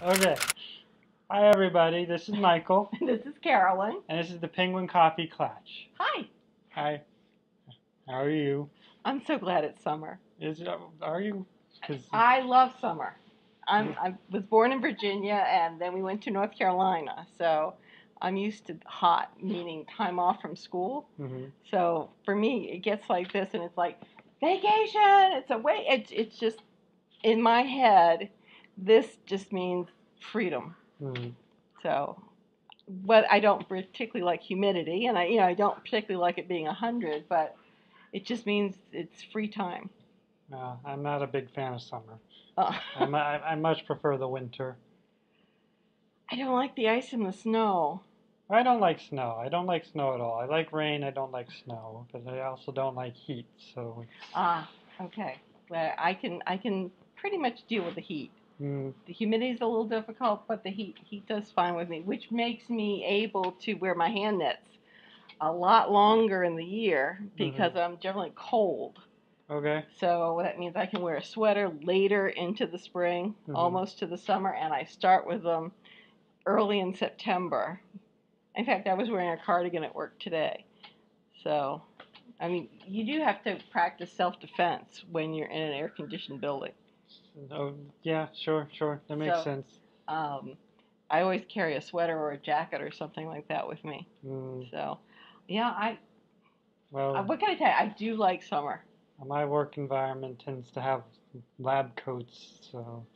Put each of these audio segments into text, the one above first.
Okay. Hi, everybody. This is Michael. This is Carolyn. And this is the Penguin Coffee Clutch. Hi. Hi. How are you? I'm so glad it's summer. Are you? I love summer. I was born in Virginia, and then we went to North Carolina. So I'm used to hot, meaning time off from school. Mm-hmm. So for me, it gets like this, and it's like vacation. It's away. It's just in my head. This just means freedom. Mm-hmm. So, but I don't particularly like humidity, and I don't particularly like it being 100, but it just means it's free time. No, I'm not a big fan of summer. Oh. I much prefer the winter. I don't like the ice and the snow. I don't like snow. I don't like snow at all. I like rain. I don't like snow, but I also don't like heat. So. Okay. Well, I can pretty much deal with the heat. Mm. The humidity is a little difficult, but the heat does fine with me, which makes me able to wear my hand knits a lot longer in the year because I'm generally cold. Okay. So that means I can wear a sweater later into the spring, almost to the summer, and I start with them early in September. In fact, I was wearing a cardigan at work today. So, I mean, you do have to practice self-defense when you're in an air-conditioned building. Oh, yeah, sure. That makes sense. I always carry a sweater or a jacket or something like that with me. Mm. So, yeah, Well, what can I tell you? I do like summer. My work environment tends to have lab coats, so.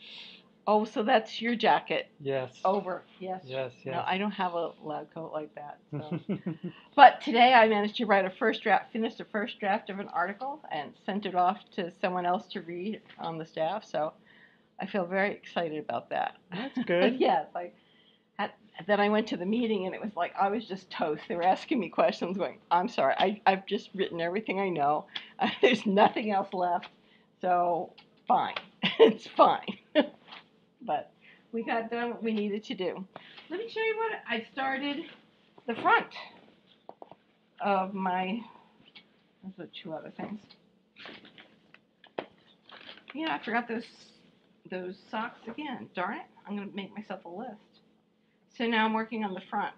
Oh, so that's your jacket? Yes. Over, yes. Yes. No, I don't have a lab coat like that. So. But today I managed to write finished the first draft of an article and sent it off to someone else to read on the staff. So I feel very excited about that. That's good. Yes. Then I went to the meeting and it was like I was just toast. They were asking me questions going, I'm sorry, I've just written everything I know. There's nothing else left. So fine. It's fine. But we got done what we needed to do. Let me show you what I started. The front of my, those are two other things. Yeah, I forgot those socks again. Darn it, I'm going to make myself a list. So now I'm working on the front.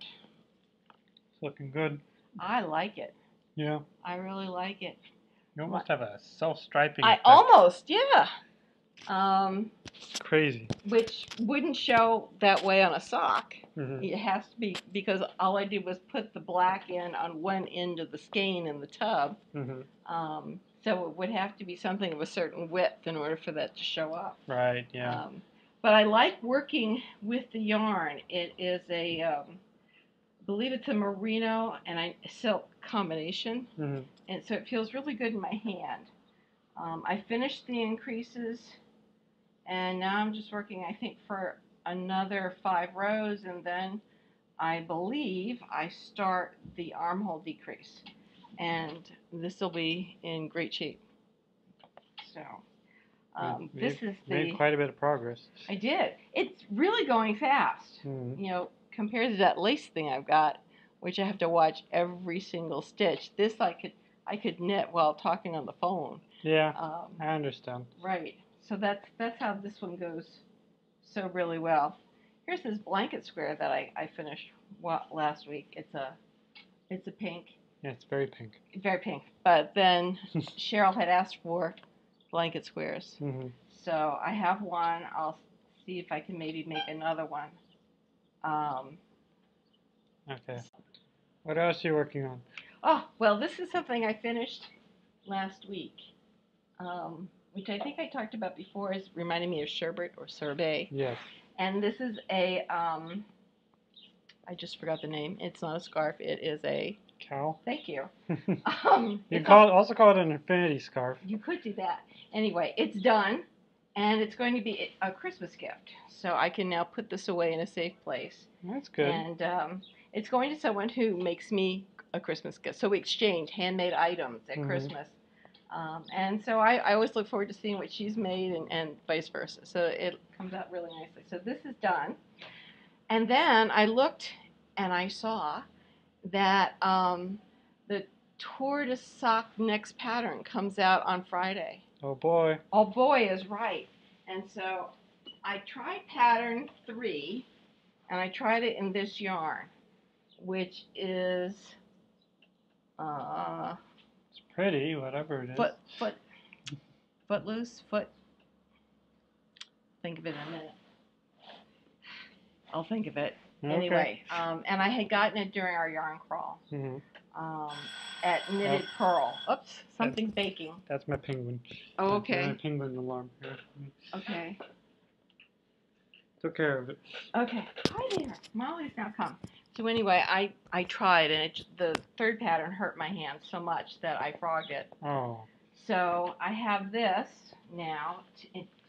It's looking good. I like it. Yeah. I really like it. You almost have a self-striping effect. Yeah. It's crazy. Which wouldn't show that way on a sock. Mm-hmm. It has to be, because all I did was put the black in on one end of the skein in the tub. Mm-hmm. So it would have to be something of a certain width in order for that to show up. Right, yeah. But I like working with the yarn. It is I believe it's a merino and a silk combination. Mm-hmm. And so it feels really good in my hand. I finished the increases, and now I'm just working, I think, for another 5 rows, and then I believe I start the armhole decrease. And this will be in great shape. So, made quite a bit of progress. I did. It's really going fast. Mm-hmm. You know, compared to that lace thing I've got, which I have to watch every single stitch. This I could knit while talking on the phone. Yeah, I understand. Right. So that's how this one goes so really well. Here's this blanket square that I finished last week. It's a pink. Yeah, it's very pink. Very pink. But then Cheryl had asked for blanket squares. Mm-hmm. So I have one. I'll see if I can maybe make another one. Okay. What else are you working on? Oh, well, this is something I finished last week, which I think I talked about before. Is reminding me of sherbet or sorbet. Yes. And this is a, I just forgot the name. It's not a scarf. It is a... Cowl? Thank you. You can also call it an infinity scarf. You could do that. Anyway, it's done, and it's going to be a Christmas gift. So I can now put this away in a safe place. That's good. And it's going to someone who makes me a Christmas gift. So we exchange handmade items at Christmas. And so I always look forward to seeing what she's made and vice versa. So it comes out really nicely. So this is done. And then I looked and I saw that the tortoise sock next pattern comes out on Friday. Oh boy. Oh boy is right. And so I tried pattern 3, and I tried it in this yarn, which is It's pretty, whatever it is. footloose. Think of it in a minute. I'll think of it. Okay. Anyway, and I had gotten it during our yarn crawl at Knitted Pearl. Oops, something's baking. That's my penguin. Oh, okay. My penguin alarm here. Okay. Took care of it. Okay. Hi there. Molly's now come. So anyway, I tried, and the third pattern hurt my hand so much that I frogged it. Oh. So I have this now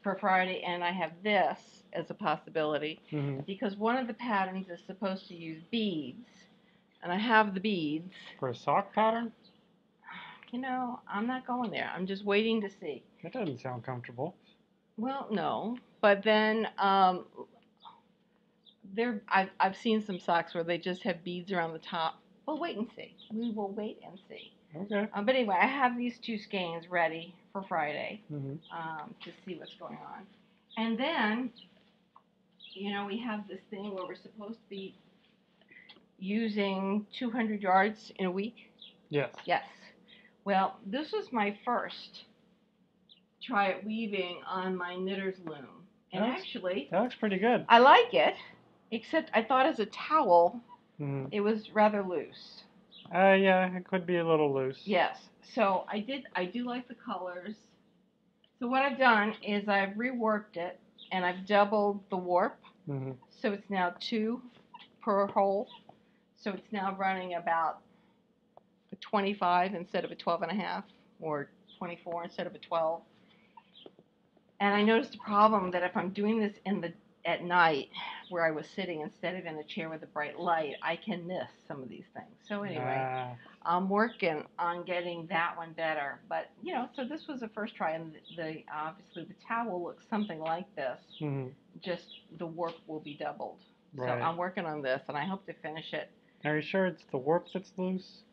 for Friday, and I have this as a possibility because one of the patterns is supposed to use beads, and I have the beads. For a sock pattern? You know, I'm not going there. I'm just waiting to see. That doesn't sound comfortable. Well, no, but then I've seen some socks where they just have beads around the top. We'll wait and see. We will wait and see. Okay. But anyway, I have these 2 skeins ready for Friday to see what's going on. And then, you know, we have this thing where we're supposed to be using 200 yards in a week. Yes. Yes. Well, this was my first try at weaving on my knitter's loom. And actually, that looks pretty good. I like it, except I thought as a towel, Mm-hmm. it was rather loose. Yeah, it could be a little loose. Yes. So I do like the colors. So what I've done is I've reworked it, and I've doubled the warp. Mm-hmm. So it's now 2 per hole. So it's now running about a 25 instead of a 12.5, or 24 instead of a 12. And I noticed a problem that if I'm doing this at night, where I was sitting instead of in a chair with a bright light, I can miss some of these things. So anyway, I'm working on getting that one better. But you know, so this was the first try, and obviously the towel looks something like this. Just the warp will be doubled. Right. So I'm working on this, and I hope to finish it. Are you sure it's the warp that's loose?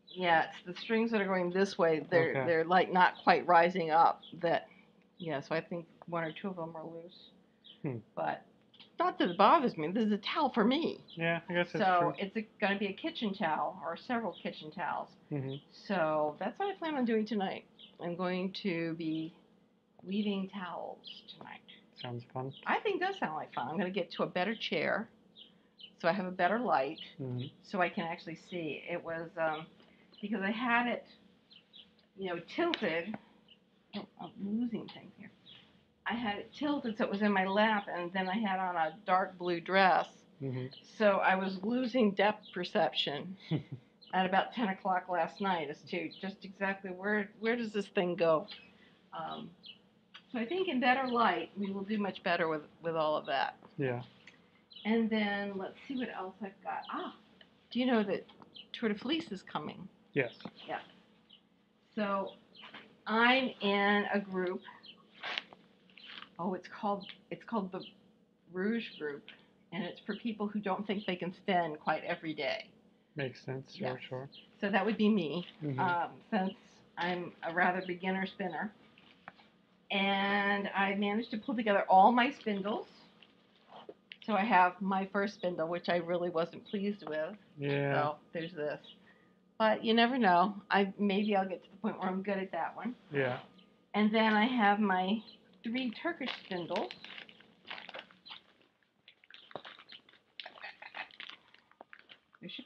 Yeah, it's the strings that are going this way. They're like not quite rising up. So I think 1 or 2 of them are loose. But not that it bothers me. This is a towel for me. Yeah, I guess it's true. So it's going to be a kitchen towel or several kitchen towels. So that's what I plan on doing tonight. I'm going to be weaving towels tonight. Sounds fun. I think it does sound like fun. I'm going to get to a better chair so I have a better light so I can actually see. It was because I had it, you know, tilted. Oh, I'm losing things here. I had it tilted so it was in my lap, and then I had on a dark blue dress. So I was losing depth perception at about 10 o'clock last night as to just exactly where does this thing go. So I think in better light, we will do much better with all of that. Yeah. And then let's see what else I've got. Do you know that Tour de Fleece is coming? Yes. Yeah. So I'm in a group. Oh, it's called the Rouge Group, and it's for people who don't think they can spin quite every day. Makes sense. Yes. Sure. So that would be me, since I'm a rather beginner spinner. And I managed to pull together all my spindles. So I have my first spindle, which I really wasn't pleased with. Yeah. So there's this. But you never know. Maybe I'll get to the point where I'm good at that one. Yeah. And then I have my 3 Turkish spindles.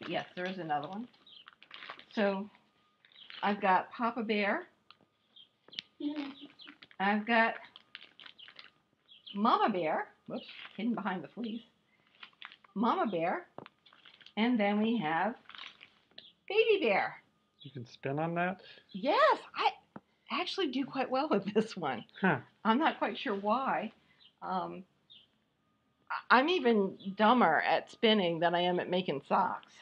Yes, there is another one. So I've got Papa Bear. I've got Mama Bear. Whoops, hidden behind the fleece. Mama Bear. And then we have Baby Bear. You can spin on that? Yes, I actually do quite well with this one. Huh. I'm not quite sure why. I'm even dumber at spinning than I am at making socks.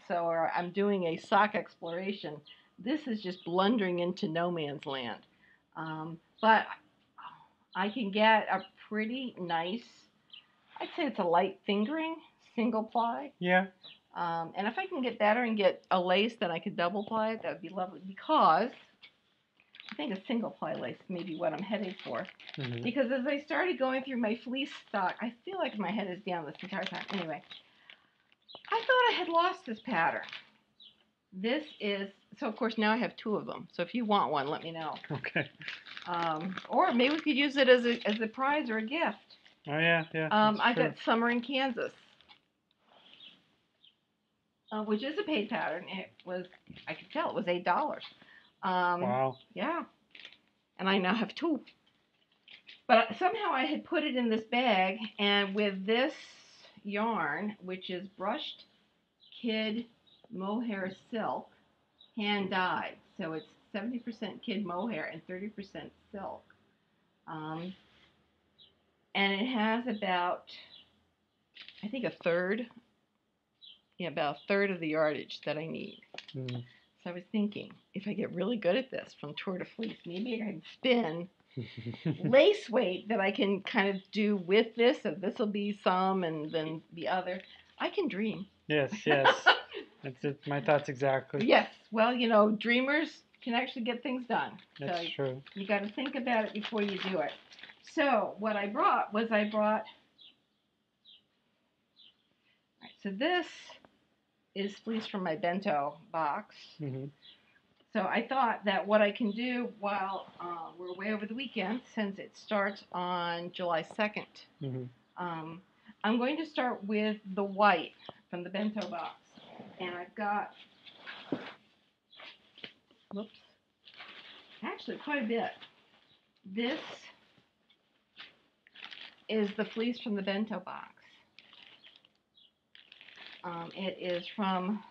So I'm doing a sock exploration. This is just blundering into no man's land. But I can get a pretty nice, I'd say it's a light fingering, single ply. Yeah. And if I can get better and get a lace that I could double ply it, that would be lovely. Because I think a single ply lace may be what I'm heading for. Mm-hmm. Because as I started going through my fleece stock, I feel like my head is down this entire time. Anyway, I thought I had lost this pattern. This is, so of course now I have 2 of them. So if you want one, let me know. Okay. Or maybe we could use it as a prize or a gift. Oh yeah, yeah. I got Summer in Kansas, which is a paid pattern. It was, I could tell it was $8. Wow. Yeah, and I now have 2. But somehow I had put it in this bag, and with this yarn, which is brushed kid mohair silk, hand dyed. So it's 70% kid mohair and 30% silk. And it has about, I think, about a third of the yardage that I need. Mm. So I was thinking, if I get really good at this from Tour de Fleece, maybe I can spin lace weight that I can kind of do with this, and this will be some, and then the other. I can dream. Yes, yes. That's it. My thoughts exactly. Yes. Well, dreamers can actually get things done. That's true. You got to think about it before you do it. So what I brought was so this is fleece from my bento box. Mm-hmm. So I thought that what I can do while we're away over the weekend, since it starts on July 2nd, Mm-hmm. I'm going to start with the white from the bento box. And I've got, actually quite a bit. This is the fleece from the bento box. It is from,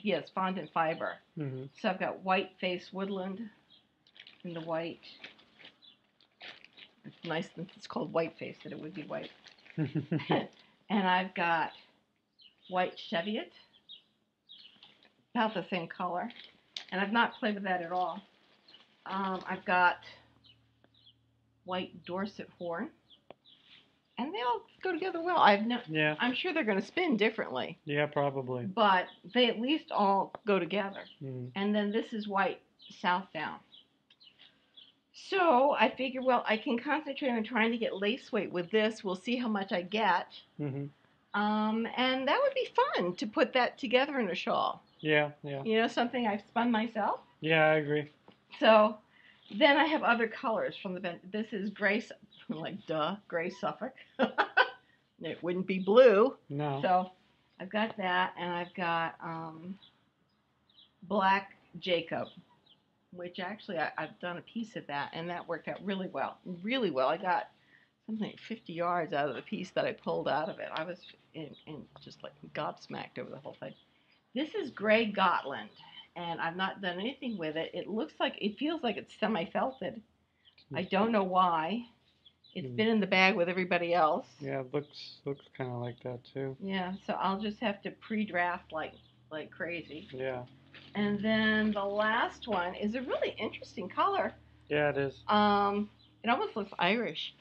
yes, fondant fiber. Mm-hmm. So I've got white face woodland in the white. It's nice that it's called white face, that it would be white. And I've got white cheviot, about the same color. And I've not played with that at all. I've got white Dorset horn. And they all go together well. Yeah. I'm sure they're going to spin differently. Yeah, probably. But they at least all go together. Mm. And then this is white Southdown. So I figure, well, I can concentrate on trying to get lace weight with this. We'll see how much I get. Mm-hmm. And that would be fun to put that together in a shawl. Yeah, yeah. Something I've spun myself. Yeah, I agree. So then I have other colors from this is gray, gray Suffolk. It wouldn't be blue. No. So I've got that, and I've got black Jacob, which actually I've done a piece of that, and that worked out really well. Really well. I got something like 50 yards out of the piece that I pulled out of it. I was just like gobsmacked over the whole thing. This is gray Gotland, and I've not done anything with it. It feels like it's semi-felted. I don't know why. It's been in the bag with everybody else. Yeah, it looks kind of like that too. Yeah, so I'll just have to pre-draft like crazy. Yeah. And then the last one is a really interesting color. Yeah, it is. It almost looks Irish,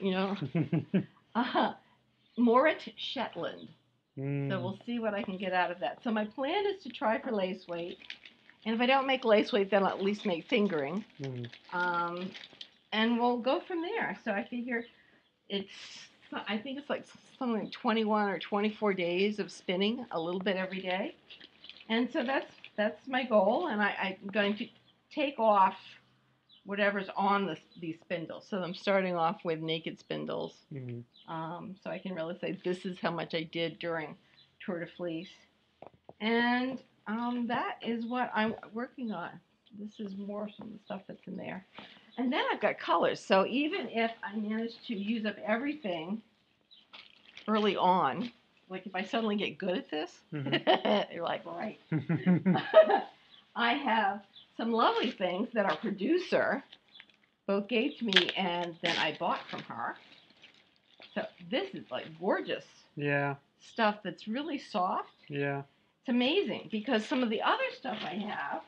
Morit Shetland. Mm. So we'll see what I can get out of that. So my plan is to try for lace weight. And if I don't make lace weight, then I'll at least make fingering. Mm. And we'll go from there. So I figure I think it's like something like 21 or 24 days of spinning a little bit every day. And so that's my goal. And I'm going to take off whatever's on these spindles. So I'm starting off with naked spindles. Mm-hmm. So I can really say this is how much I did during Tour de Fleece. And that is what I'm working on. This is more some of the stuff that's in there. And then I've got colors. So even if I manage to use up everything early on, like if I suddenly get good at this, mm-hmm. You're like, right. I have some lovely things that our producer both gave to me and then I bought from her. So this is like gorgeous. Yeah. Stuff that's really soft. Yeah. It's amazing because some of the other stuff I have,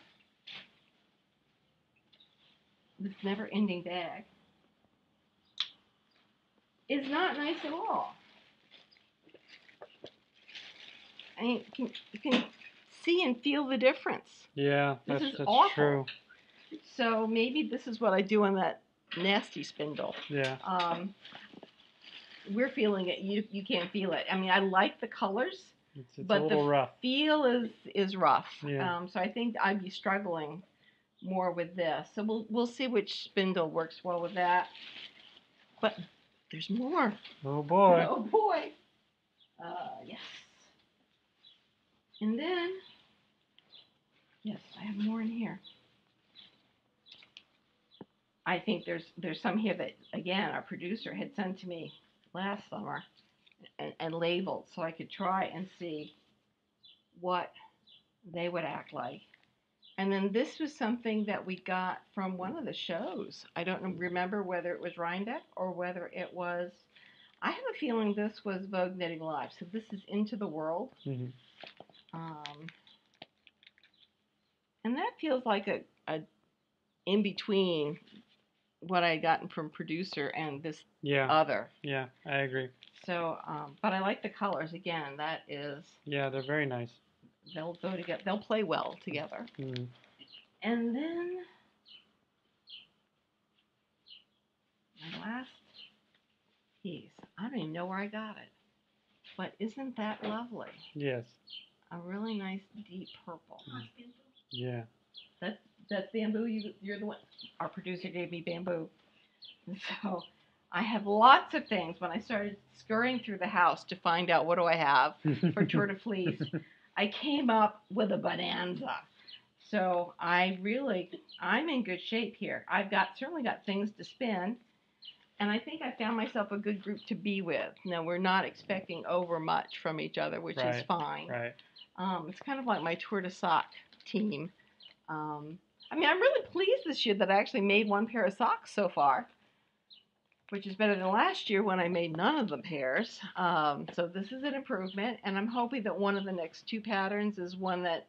this never-ending bag, is not nice at all. I mean, you can see and feel the difference. Yeah, that's awful. true. So maybe this is what I do on that nasty spindle. Yeah. We're feeling it. You can't feel it. I mean, I like the colors, It's but a little the rough. feel is rough. Yeah. So I think I'd be struggling more with this. So we'll see which spindle works well with that. But there's more. Oh boy. Oh boy. Yes. And then, yes, I have more in here. I think there's some here that, again, our producer had sent to me last summer and labeled so I could try and see what they would act like. And then this was something that we got from one of the shows. I don't remember whether it was Rhinebeck or whether it was, I have a feeling this was Vogue Knitting Live. So this is Into the World. Mm-hmm. And that feels like a in between what I gotten from producer and this other. Yeah, I agree. So, but I like the colors. Again, that is. Yeah, they're very nice. They'll go together. They'll play well together. Mm. And then my last piece. I don't even know where I got it, but isn't that lovely? Yes. A really nice deep purple. Yeah. That's bamboo. You're the one. Our producer gave me bamboo. So I have lots of things. When I started scurrying through the house to find out what do I have for Tour de Fleece, I came up with a bonanza. So I'm in good shape here. I've certainly got things to spin, and I think I found myself a good group to be with. Now, we're not expecting over much from each other, which is fine. Right. It's kind of like my Tour de Sock team. I mean, I'm really pleased this year that I actually made one pair of socks so far, which is better than last year when I made none of the pairs. So this is an improvement, and I'm hoping that one of the next two patterns is one that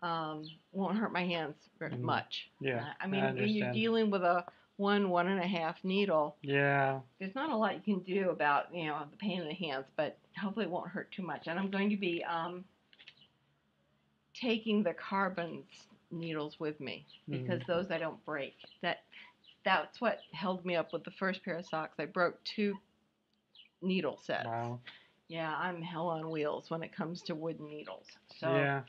won't hurt my hands very much. Yeah, I mean, when you're dealing with a 1.5 needle, there's not a lot you can do about, the pain in the hands, but hopefully it won't hurt too much. And I'm going to be taking the carbon needles with me because those I don't break. That's what held me up with the first pair of socks. I broke 2 needle sets. Wow. Yeah, I'm hell on wheels when it comes to wooden needles. So yeah.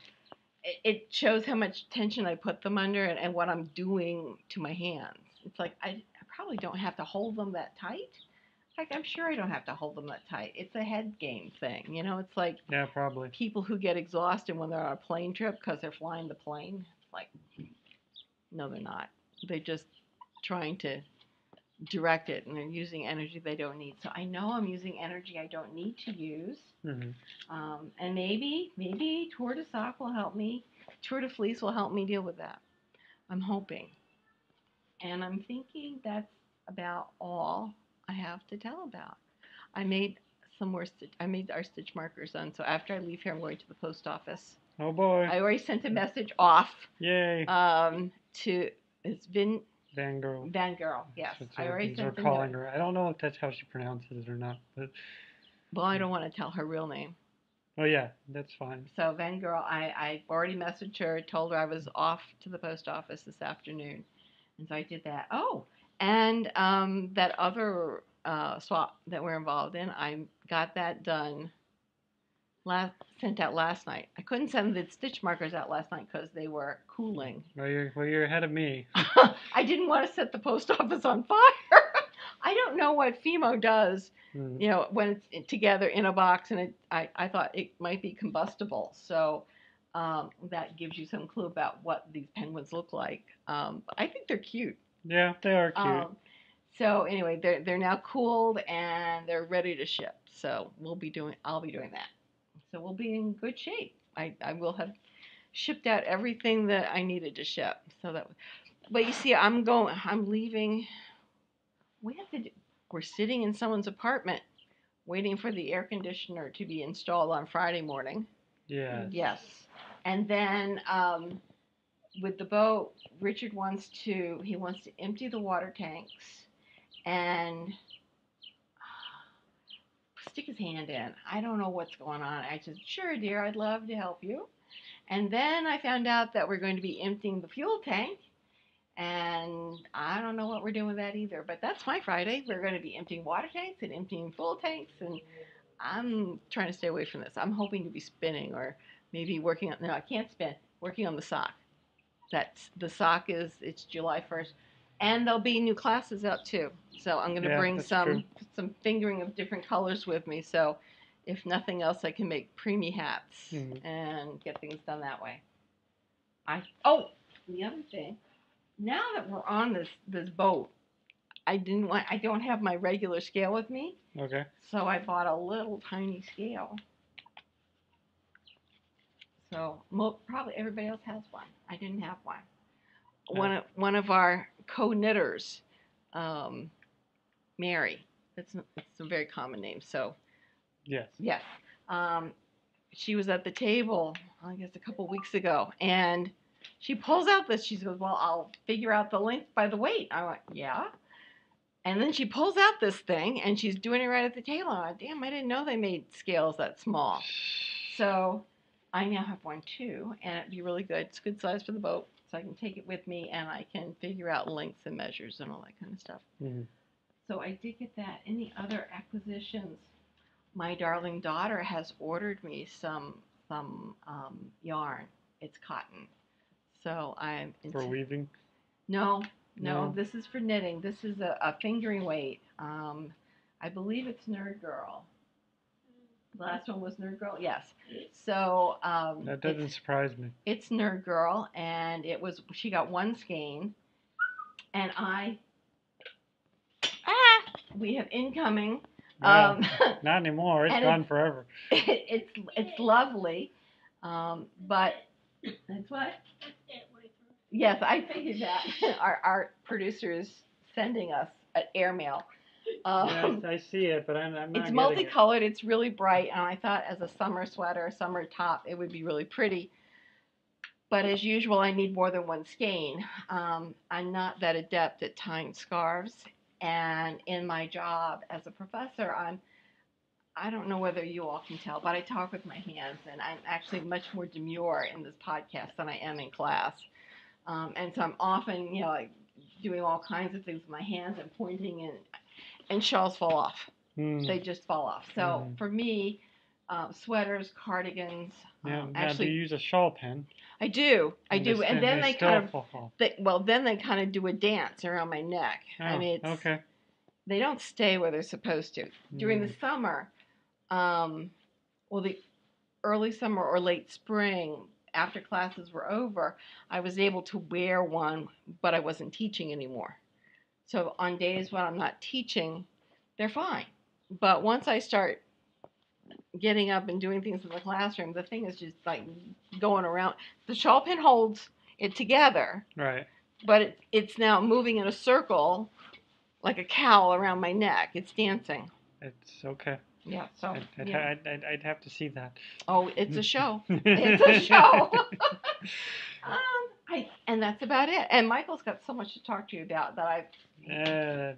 It shows how much tension I put them under and what I'm doing to my hands. It's like I probably don't have to hold them that tight. In fact, I'm sure I don't have to hold them that tight. It's a head game thing. It's like probably people who get exhausted when they're on a plane trip because they're flying the plane. It's like, no, they're not. They're just trying to direct it, and they're using energy they don't need. So I know I'm using energy I don't need to use. And maybe Tour de Sock will help me. Tour de Fleece will help me deal with that. I'm hoping. And I'm thinking that's about all I have to tell about. I made some more I made our stitch markers on, so after I leave here, I'm going to the post office. Oh boy. I already sent a message off. Yay. It's Van Girl, yes. I already sent them. Calling her. I don't know if that's how she pronounces it or not, but. Well, I don't want to tell her real name. Oh yeah, that's fine. So Van Girl, I already messaged her, told her I was off to the post office this afternoon, and so I did that. Oh, and that other swap that we're involved in, I got that done. Sent out last night. I couldn't send the stitch markers out last night because they were cooling. Well, you're ahead of me. I didn't want to set the post office on fire. I don't know what Fimo does, when it's together in a box, and I thought it might be combustible. So that gives you some clue about what these penguins look like. I think they're cute. Yeah, they are cute. So anyway, they're now cooled and they're ready to ship. So I'll be doing that. So we'll be in good shape. I will have shipped out everything that I needed to ship. But you see, I'm leaving. We're sitting in someone's apartment waiting for the air conditioner to be installed on Friday morning. Yeah. Yes. And then with the boat, Richard wants to empty the water tanks and stick his hand in. I don't know what's going on. I said, sure, dear, I'd love to help you. And then I found out that we're going to be emptying the fuel tank. And I don't know what we're doing with that either. But that's my Friday. We're going to be emptying water tanks and emptying full tanks. And I'm trying to stay away from this. I'm hoping to be spinning or maybe working on, no, I can't spin, working on the sock. The sock it's July 1st. And there'll be new classes out too. So I'm going to Yeah, bring that's true. some fingering of different colors with me. So if nothing else, I can make preemie hats and get things done that way. The other thing, now that we're on this boat, I don't have my regular scale with me, Okay. so I bought a little tiny scale. So probably everybody else has one. I didn't have one. One of our co-knitters, Mary. It's a very common name. So Yes. yes, she was at the table, I guess a couple weeks ago, and she pulls out this. She goes, "Well, I'll figure out the length by the weight." I went, "Yeah." And then she pulls out this thing, and she's doing it right at the table. I went, "Damn, I didn't know they made scales that small." So I now have one too, and it'd be really good. It's a good size for the boat, so I can take it with me, and I can figure out lengths and measures and all that kind of stuff. Mm-hmm. So I did get that. Any other acquisitions? My darling daughter has ordered me some yarn. It's cotton. So I'm For weaving? No, this is for knitting. This is a fingering weight. I believe it's Nerd Girl. The last one was Nerd Girl. Yes. So that doesn't surprise me. It's Nerd Girl, and she got one skein, and we have incoming. Well, not anymore. It's gone forever. It's lovely, but that's what. Yes, I figured that. Our producer is sending us an airmail. Yes, I see it, but I'm not It's multicolored. It's really bright, and I thought as a summer sweater, a summer top, it would be really pretty. But as usual, I need more than one skein. I'm not that adept at tying scarves, and in my job as a professor, I don't know whether you all can tell, but I talk with my hands, and I'm actually much more demure in this podcast than I am in class. And so I'm often, like doing all kinds of things with my hands and pointing, and shawls fall off. They just fall off. So for me, sweaters, cardigans. Now, do you use a shawl pin? I do. And then they kind of fall off. Then they kind of do a dance around my neck. Oh, I mean, okay. They don't stay where they're supposed to. During the summer, the early summer or late spring, after classes were over, I was able to wear one, but I wasn't teaching anymore. So on days when I'm not teaching, they're fine. But once I start getting up and doing things in the classroom, the thing is just like going around. The shawl pin holds it together. Right. But it's now moving in a circle like a cowl around my neck. It's dancing. It's okay. Yeah, so I'd have to see that. Oh, it's a show. It's a show. And that's about it. And Michael's got so much to talk to you about that I've.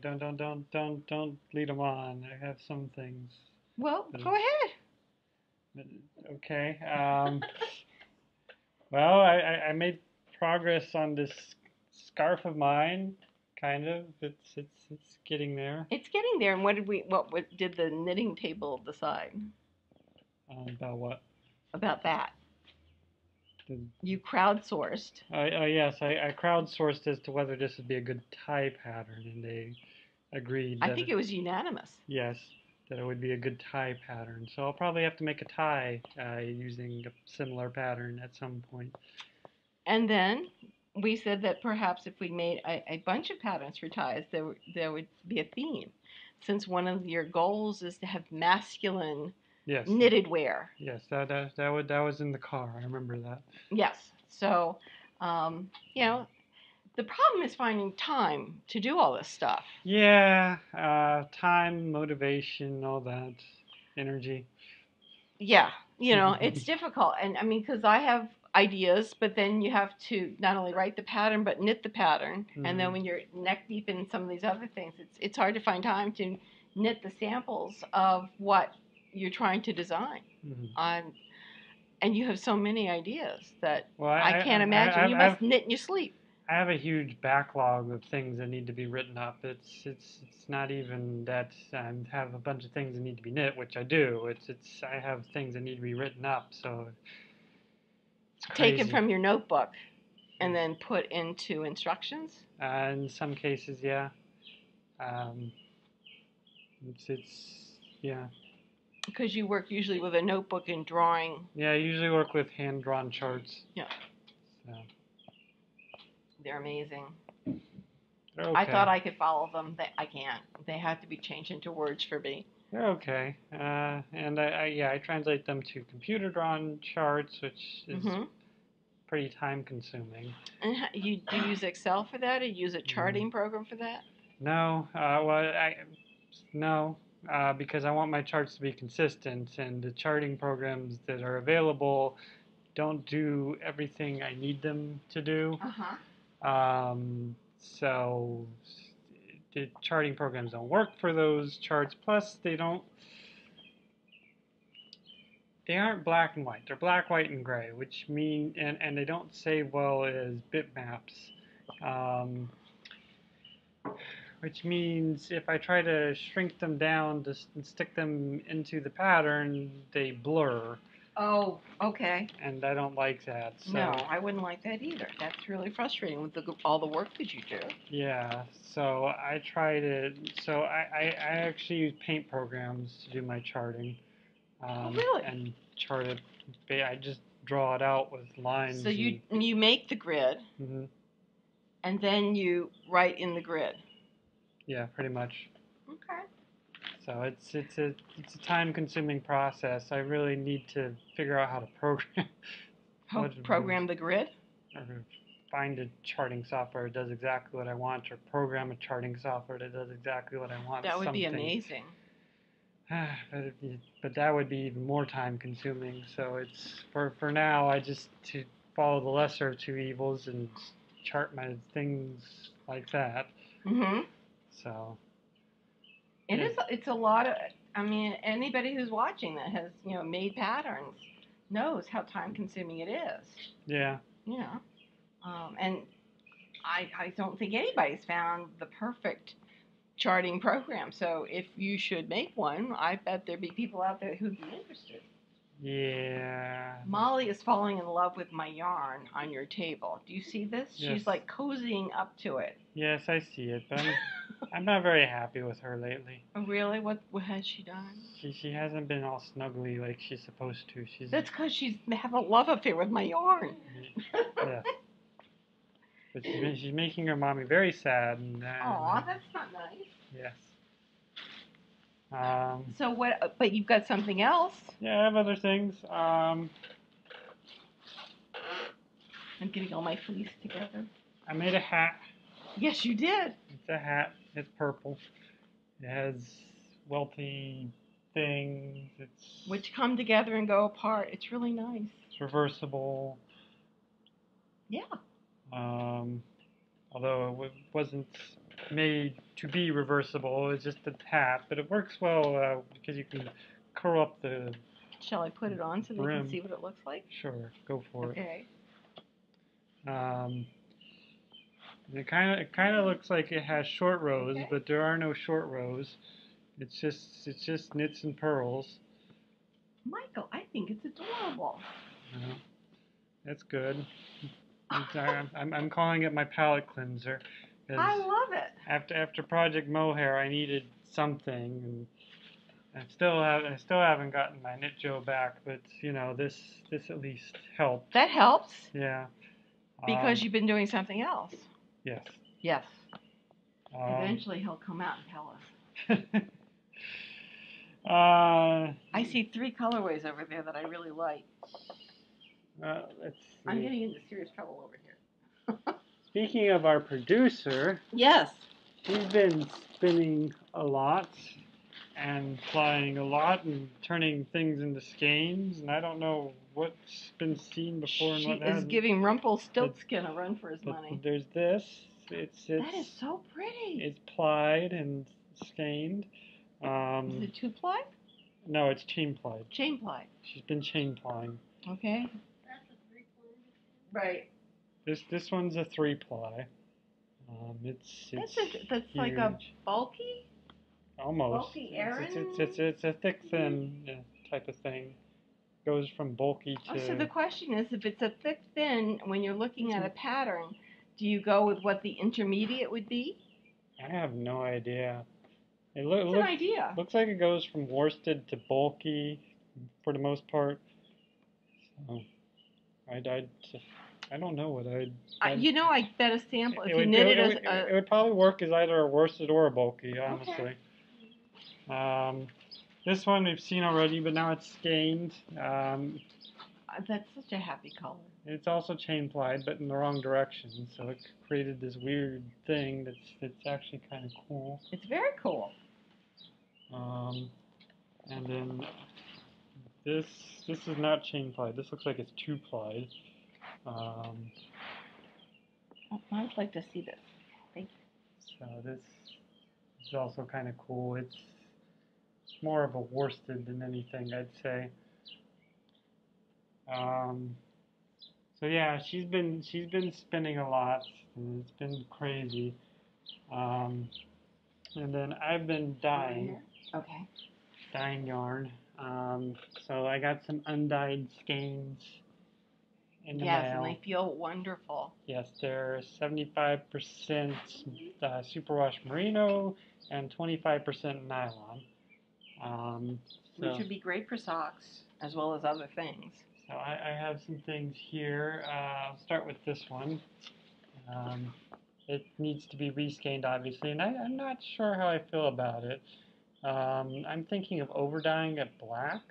Don't lead him on. I have some things. Well, go ahead. Okay. Well, I made progress on this scarf of mine. Kind of. It's getting there. It's getting there. And what did the knitting table decide? About what? About that. You crowdsourced. Yes, I crowdsourced as to whether this would be a good tie pattern, and they agreed. I think it was unanimous. Yes, that it would be a good tie pattern. So I'll probably have to make a tie using a similar pattern at some point. And then we said that perhaps if we made a bunch of patterns for ties, there would be a theme, since one of your goals is to have masculine knitted wear. Yes, that was in the car. I remember that. Yes. So, the problem is finding time to do all this stuff. Yeah, time, motivation, all that, energy. Yeah, it's difficult, and I mean, because I have ideas, but then you have to not only write the pattern but knit the pattern, and then when you're neck deep in some of these other things, it's hard to find time to knit the samples of what you're trying to design. And you have so many ideas that I can't imagine. You must knit in your sleep. I have a huge backlog of things that need to be written up. It's not even that I have a bunch of things that need to be knit, which I do. It's I have things that need to be written up, so it's Taken crazy. from your notebook and then put into instructions? In some cases, yeah. Um, it's yeah. Because you work usually with a notebook and drawing. Yeah, I usually work with hand-drawn charts. Yeah. So They're amazing. they're I okay. thought I could follow them. I can't. They have to be changed into words for me. They're okay. And I translate them to computer-drawn charts, which is Mm-hmm. pretty time-consuming. And do you use Excel for that, or use a charting program for that? No, no, because I want my charts to be consistent, and the charting programs that are available don't do everything I need them to do. Uh-huh. So the charting programs don't work for those charts. Plus, they aren't black and white. They're black, white, and gray, which mean and they don't save well as bitmaps. Um, which means if I try to shrink them down and stick them into the pattern, they blur, Oh, okay. and I don't like that. So, No, I wouldn't like that either. That's really frustrating with all the work that you do. yeah, so I try to, so I actually use paint programs to do my charting, Oh, really? and chart it. I just draw it out with lines. So you make the grid, hmm and then you write in the grid. Yeah, pretty much. Okay. So it's a time-consuming process. I really need to figure out how to program. Program the grid? Or find a charting software that does exactly what I want, or program a charting software that does exactly what I want. That would be amazing. But that would be even more time-consuming. So it's for now. I just to follow the lesser of two evils and chart my things like that. Mm-hmm. So It's a lot of. I mean, anybody who's watching that has made patterns knows how time consuming it is. yeah. Yeah. And I don't think anybody's found the perfect charting program. So if you should make one, I bet there'd be people out there who'd be interested. Yeah. Molly is falling in love with my yarn on your table. Do you see this? Yes. She's like cozying up to it. Yes, I see it, but I'm not very happy with her lately. Oh, really? What has she done? She hasn't been all snuggly like she's supposed to. That's because she's have a love affair with my yarn. Yeah. But she's making her mommy very sad. Aw, that's not nice. Yes. So what? But you've got something else. Yeah, I have other things. I'm getting all my fleece together. I made a hat. Yes, you did. It's a hat. It's purple. It has wealthy things. Which come together and go apart. It's really nice. It's reversible. Yeah. Although it wasn't made to be reversible, it's just a hat, but it works well because you can curl up the. Shall I put it on so they can see what it looks like? Sure, go for it. Okay. It kind of looks like it has short rows, but there are no short rows. It's just knits and purls. Michael, I think it's adorable. That's good. I'm calling it my palette cleanser. I love it. After Project Mohair, I needed something, and I still haven't gotten my Knit Joe back, but this at least helped. That helps. Yeah. Because you've been doing something else. Yes. Yes. Eventually he'll come out and tell us. I see 3 colorways over there that I really like. Let's see. I'm getting into serious trouble over here. Speaking of our producer. Yes. She's been spinning a lot and flying a lot and turning things into skeins, and I don't know what's been seen before and what hasn't. She is giving Rumpelstiltskin a run for his money. There's this. That is so pretty. It's plied and skeined. Is it 2-ply? No, it's chain plied. Chain plied. She's been chain plying. Okay. That's a 3-ply. Right. This one's a 3-ply. It's That's like a huge. bulky, Almost. bulky It's a thick thin type of thing. Goes from bulky Oh, to. so the question is, if it's a thick thin, when you're looking at a pattern, do you go with what the intermediate would be? I have no idea. It's an idea. Looks like it goes from worsted to bulky for the most part. So I don't know what I bet a sample. If you would, knit it would probably work as either a worsted or a bulky, honestly. Okay. This one we've seen already, but now it's skeined. That's such a happy color. It's also chain plied, but in the wrong direction, so it created this weird thing that's actually kind of cool. It's very cool. And then this is not chain plied. This looks like it's 2-plied. I'd like to see this. Thank you. So this is also kind of cool. It's more of a worsted than anything, I'd say. So yeah, she's been spinning a lot, and it's been crazy. And then I've been dyeing. Okay. Dyeing yarn. So I got some undyed skeins in the mail. Yes, and they feel wonderful. Yes, they're 75% superwash merino and 25% nylon. Which would be great for socks as well as other things. So I have some things here. I'll start with this one. It needs to be reskeined, obviously, and I'm not sure how I feel about it. I'm thinking of overdying it black.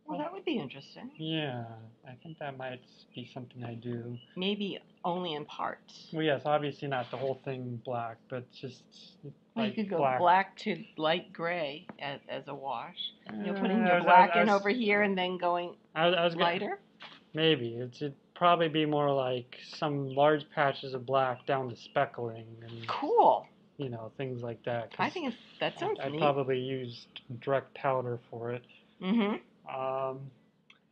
Well, that would be interesting. Yeah, I think that might be something I do. Maybe only in parts. Well, yes, obviously not the whole thing black, but just well, like you could go black to light gray as a wash. Putting your black in over here and then going lighter? Maybe. It'd probably be more like some large patches of black down to speckling. And, cool. Things like that. I think that sounds neat. I'd probably use direct powder for it. Mm-hmm.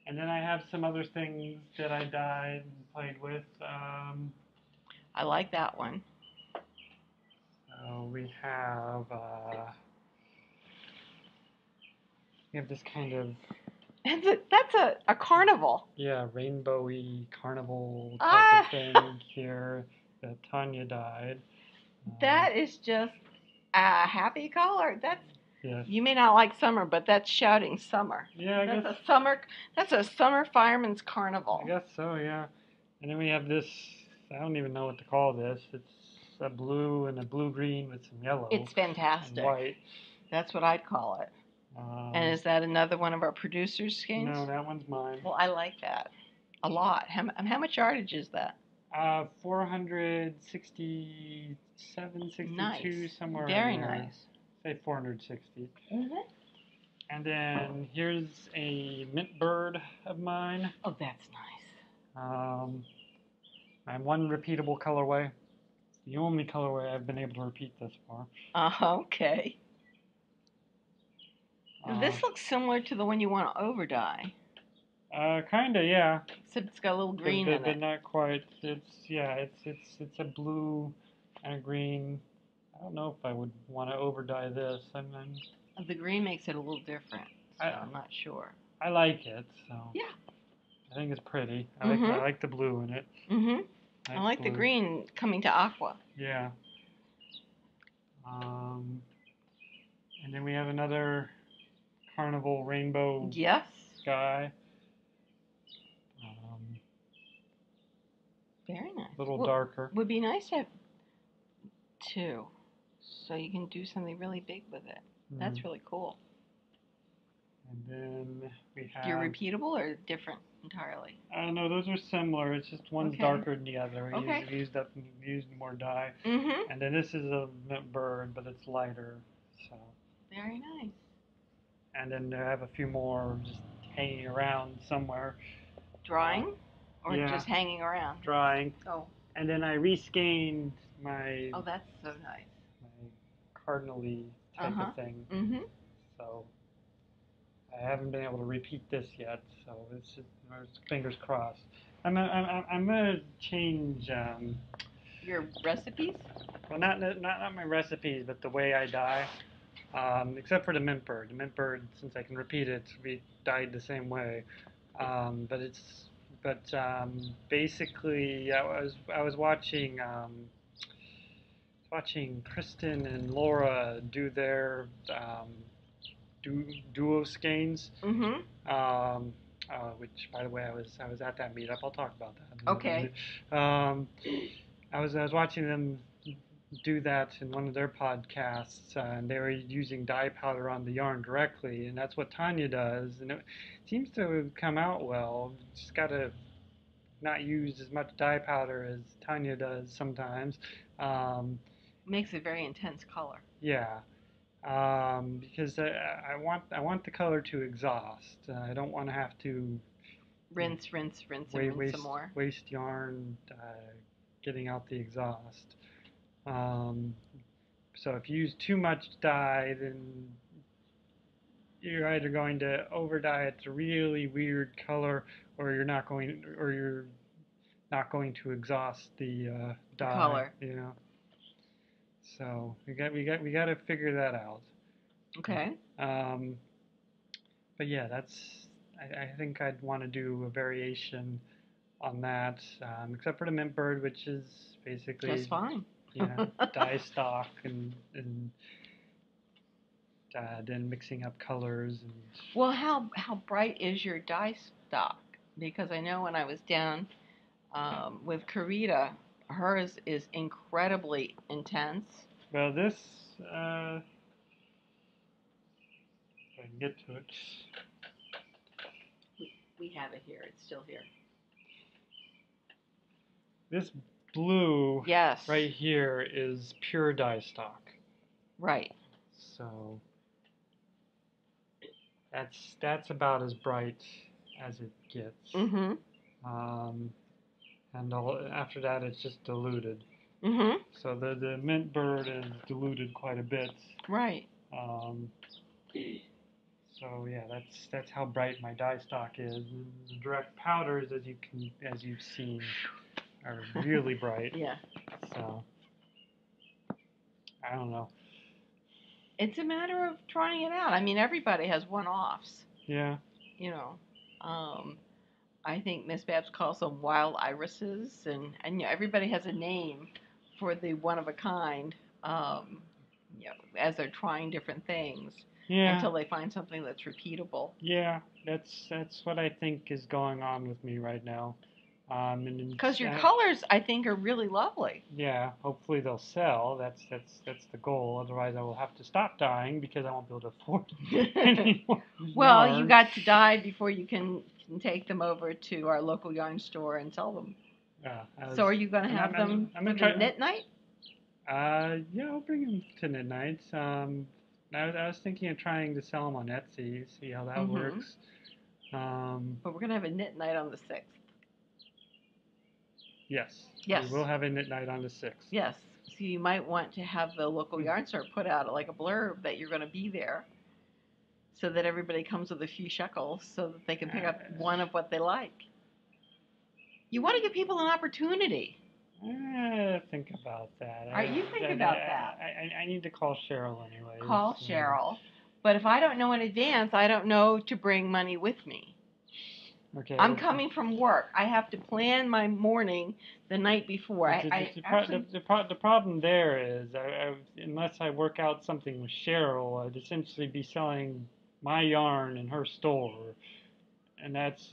And then I have some other things that I dyed and played with. I like that one. So we have this kind of. That's a carnival. Yeah, rainbowy carnival type of thing here that Tanya dyed. That is just a happy color. Yes. You may not like summer, but that's shouting summer. Yeah, I guess. That's a summer fireman's carnival. I guess so, yeah. And then we have this. I don't even know what to call this. It's a blue and a blue-green with some yellow. It's fantastic. And white. That's what I'd call it. And is that another one of our producers' skeins? No, that one's mine. Well, I like that a lot. How much yardage is that? 467, 62, nice. Somewhere Very in there. Nice. Say 460. Mm-hmm. And then here's a mint bird of mine. Oh, that's nice. I have one repeatable colorway. It's the only colorway I've been able to repeat this far. Okay. This looks similar to the one you want to overdye. Kinda, yeah. Except it's got a little green in it. But not quite. It's a blue and a green. I don't know if I would want to overdye this. The green makes it a little different, so I'm not sure. I like it, so. Yeah. I think it's pretty. I like the blue in it. Mm-hmm. Nice I like blue. The green coming to aqua. Yeah. And then we have another carnival rainbow sky. Very nice. A little darker. Would be nice to have two, so you can do something really big with it. That's really cool. And then we have. You're repeatable or different entirely? No, those are similar. It's just one's darker than the other. Okay. Used more dye. Mm-hmm. And then this is a mint bird, but it's lighter. So. Very nice. And then I have a few more just hanging around somewhere. Drying? Or just hanging around? Drying. Oh. And then I reskeined my. Oh, that's so nice. My cardinal-y type of thing. Mm-hmm. So I haven't been able to repeat this yet. So it's fingers crossed. I'm gonna change. Your recipes? Well, not my recipes, but the way I dye. Except for the mint bird. The mint bird, since I can repeat it, we dyed the same way. But basically, I was watching Kristen and Laura do their duo skeins. Mm-hmm. Which, by the way, I was at that meetup. I'll talk about that. Okay. I was watching them do that in one of their podcasts, and they were using dye powder on the yarn directly, and that's what Tanya does, and it seems to come out well. Just gotta not use as much dye powder as Tanya does sometimes. Um, Makes a very intense color. yeah, because I want the color to exhaust. I don't want to have to Rinse, rinse, rinse, and rinse some more. waste yarn getting out the exhaust. Um, so if you use too much dye, then you're either going to over dye it to really weird color, or you're not going to exhaust the The dye. color. You know. So we got to figure that out. Okay. But yeah, I think I'd want to do a variation on that, except for the mint bird, which is basically Just fine. dye stock and then mixing up colors and. Well, how bright is your dye stock? Because I know when I was down with Karita, hers is incredibly intense. Well, this if I can get to it. We have it here. It's still here. This blue Yes. right here is pure dye stock. Right. So that's about as bright as it gets. Mm-hmm. And after that, it's just diluted. Mm-hmm. So the mint bird is diluted quite a bit. Right. So yeah, that's how bright my dye stock is. The direct powders, as you've seen, are really bright. Yeah. So I don't know. It's a matter of trying it out. I mean, everybody has one-offs. Yeah. You know, I think Miss Babs calls them wild irises, and you know, everybody has a name for the one of a kind. You know, as they're trying different things until they find something that's repeatable. Yeah, that's what I think is going on with me right now. Because your colors, I think, are really lovely. Yeah, hopefully they'll sell. That's the goal. Otherwise, I will have to stop dyeing because I won't be able to afford anymore. Well, yarn. You got to dye before you can take them over to our local yarn store and sell them. So are you going to have them for the knit night? Yeah, I'll bring them to knit nights. I was thinking of trying to sell them on Etsy, see how that works. But we're going to have a knit night on the 6th. Yes. Yes. We will have a knit night on the 6th. Yes. So you might want to have the local yarn store put out like a blurb that you're going to be there so that everybody comes with a few shekels so that they can pick up one of what they like. You want to give people an opportunity. Think about that. All right, you think about that. I need to call Cheryl anyway. Call Cheryl. But if I don't know in advance, I don't know to bring money with me. Okay. I'm coming from work. I have to plan my morning the night before. The problem there is, unless I work out something with Cheryl, I'd essentially be selling my yarn in her store. And that's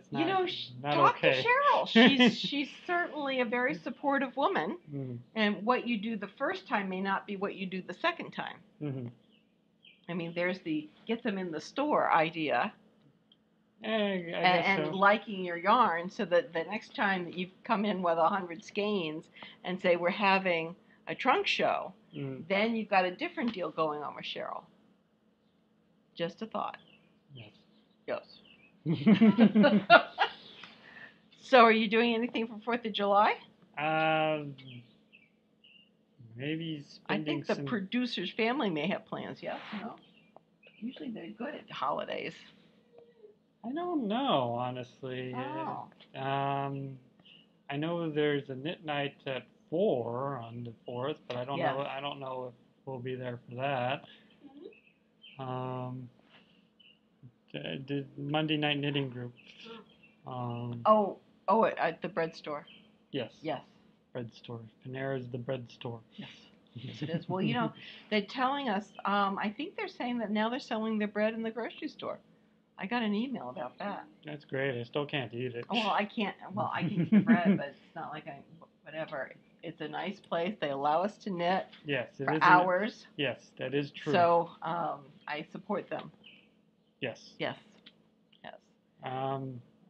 not talk okay. to Cheryl. She's certainly a very supportive woman. Mm-hmm. And what you do the first time may not be what you do the second time. Mm-hmm. I mean, there's the get them in the store idea. And liking your yarn so that the next time that you come in with 100 skeins and say we're having a trunk show, then you've got a different deal going on with Cheryl. Just a thought. Yes. So are you doing anything for 4th of July? Maybe I think the producer's family may have plans, yes? No? Usually they're good at holidays. I don't know, honestly. Oh. I know there's a knit night at 4 on the 4th, but I don't Yes. know. I don't know if we'll be there for that. Um, the Monday night knitting group. Oh, at the bread store. Yes. Yes. Bread store. Panera's the bread store. Yes. Yes, it is. Well, you know, they're telling us, I think they're saying that now they're selling their bread in the grocery store. I got an email about that. That's great. I still can't eat it. Well, I can't eat the bread, but it's not like whatever. It's a nice place. They allow us to knit Yes, it for is. hours. Yes, that is true. So, I support them. Yes. Yes. Yes.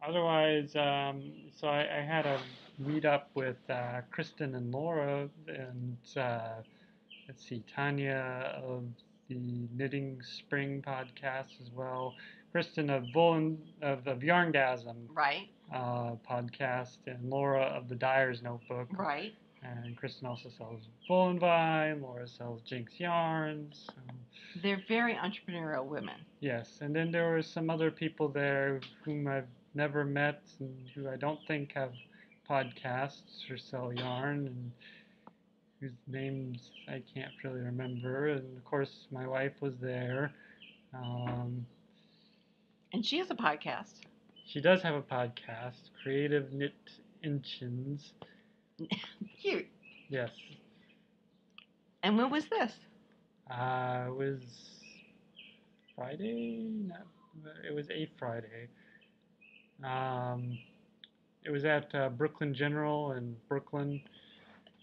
Otherwise, so I had a meet up with Kristen and Laura and let's see, Tanya of the Knitting Spring podcast as well. Kristen of Yarngasm Right. podcast, and Laura of the Dyer's Notebook. Right. And Kristen also sells Bull and Vine. Laura sells Jinx Yarns. They're very entrepreneurial women. Yes, and then there were some other people there whom I've never met and who I don't think have podcasts or sell yarn, and whose names I can't really remember. And of course, my wife was there. Um, And she has a podcast. she does have a podcast, Creative Knit Inchins. Cute. Yes. And when was this? It was Friday? Not, it was a Friday. It was at Brooklyn General in Brooklyn.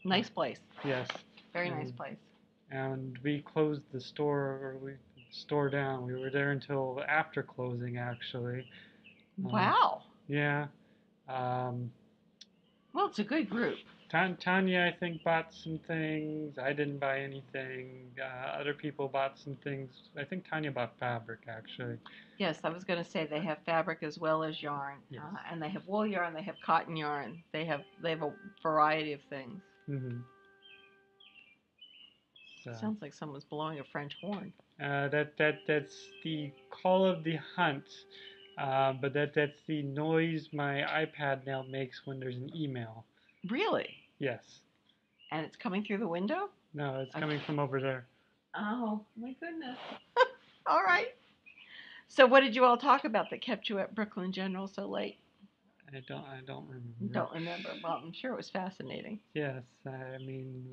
Nice place. Yes. Very nice place. And we closed the store down. We were there until after closing, actually. Wow. Yeah. Um, Well, it's a good group. Tanya, I think, bought some things. I didn't buy anything. Other people bought some things. I think Tanya bought fabric, actually. Yes, I was going to say they have fabric as well as yarn, Yes. And they have wool yarn. They have cotton yarn. They have a variety of things. Mm-hmm. So, sounds like someone's blowing a French horn. That's the call of the hunt. But that's the noise my iPad now makes when there's an email. Really? Yes. And it's coming through the window? No, it's coming from over there. Oh, my goodness. All right. So what did you all talk about that kept you at Brooklyn General so late? I don't remember. Don't remember. Well, I'm sure it was fascinating. Yes, I mean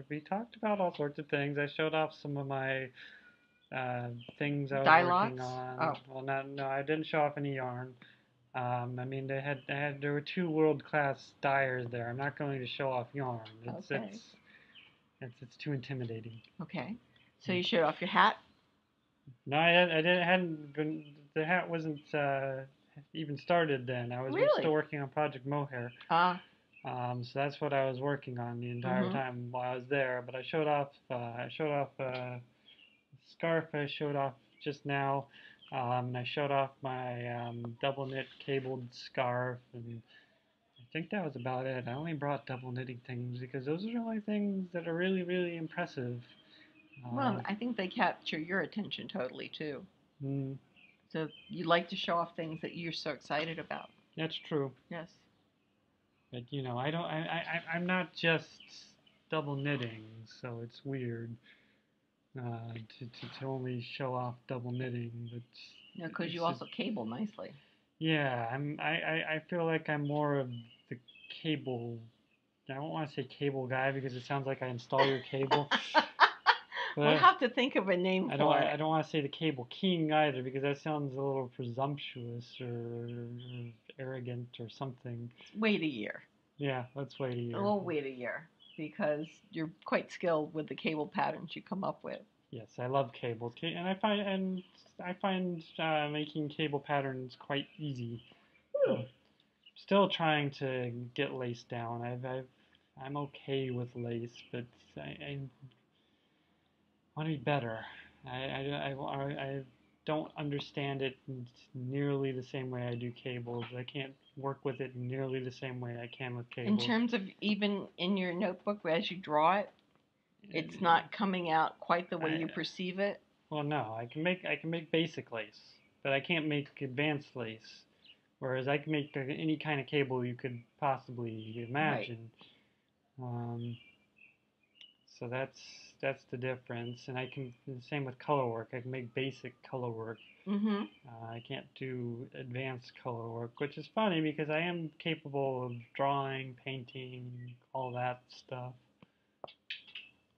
we talked about all sorts of things. I showed off some of my things I was working on. Oh. Well, no, I didn't show off any yarn. I mean, there were 2 world-class dyers there. I'm not going to show off yarn. It's too intimidating. Okay. So you showed off your hat? No, hadn't been. The hat wasn't even started then. I was Really? still working on Project Mohair. So that's what I was working on the entire time while I was there. But I showed off scarf I showed off just now. And I showed off my double knit cabled scarf, and I think that was about it. I only brought double knitting things because those are the only things that are really, really impressive. Well, I think they capture your attention totally too. Mm, So you like to show off things that you're so excited about. that's true. Yes. But I'm not just double knitting, so it's weird to only show off double knitting. But No, because you also cable nicely. Yeah, I feel like I'm more of the cable. I don't want to say cable guy because it sounds like I install your cable. We'll have to think of a name for it. I don't want to say the cable king either because that sounds a little presumptuous or arrogant or something. Wait a year. Yeah, let's wait a year. We'll wait a year because you're quite skilled with the cable patterns you come up with. Yes, I love cables, and I find making cable patterns quite easy. Still trying to get lace down. I'm okay with lace, but I want to be better. I don't understand it nearly the same way I do cables. I can't work with it nearly the same way I can with cables. In terms of even in your notebook as you draw it, it's not coming out quite the way you perceive it. Well, no, I can make basic lace. but I can't make advanced lace. Whereas I can make any kind of cable you could possibly imagine. Um, so that's the difference. And I can the same with color work. I can make basic color work. Mm-hmm. I can't do advanced color work, which is funny because I am capable of drawing, painting, all that stuff.